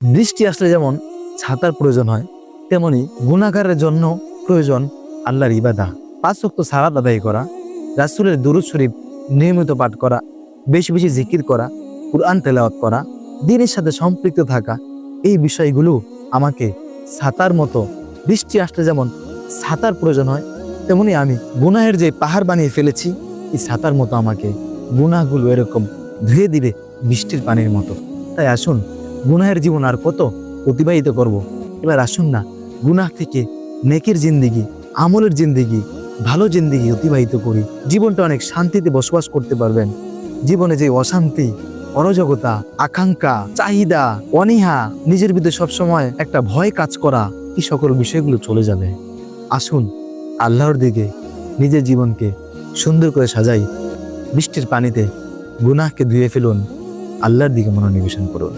বৃষ্টি আসলে যেমন ছাতার প্রয়োজন হয়, তেমনি গুনাহগারের জন্য প্রয়োজন আল্লাহর ইবাদা। 5 ওয়াক্ত সালাত আদায় করা, রাসূলের দুরূদ শরীফ নিয়মিত পাঠ করা, বেশি বেশি জিকির করা, কুরআন তেলাওয়াত করা, দ্বীনের সাথে সম্পৃক্ত থাকা, এই বিষয়গুলো আমাকে ছাতার মতো, বৃষ্টি আসলে যেমন ছাতার প্রয়োজন হয়, তেমনি আমি গুনাহের যে পাহাড় বানিয়ে ফেলেছি, এই ছাতার মতো আমাকে গুনাহগুলো এরকম ধুয়ে দিবে বৃষ্টির পানির মতো। তাই আসুন, গুনাহের জীবন আর কত অতিবাহিত করব। এবার আসুন না, গুনাহ থেকে নেকের জিন্দেগি, আমলের জিন্দেগি, ভালো জিন্দেগি অতিবাহিত করি। জীবনটা অনেক শান্তিতে বসবাস করতে পারবেন। জীবনে যে অশান্তি, অরাজকতা, আকাঙ্ক্ষা, চাহিদা, অনীহা, নিজের ভিতরে সবসময় একটা ভয় কাজ করা, এই সকল বিষয়গুলো চলে যাবে। আসুন, আল্লাহর দিকে নিজের জীবনকে সুন্দর করে সাজাই। বৃষ্টির পানিতে গুনাহকে ধুয়ে ফেলুন, আল্লাহর দিকে মনোনিবেশন করুন।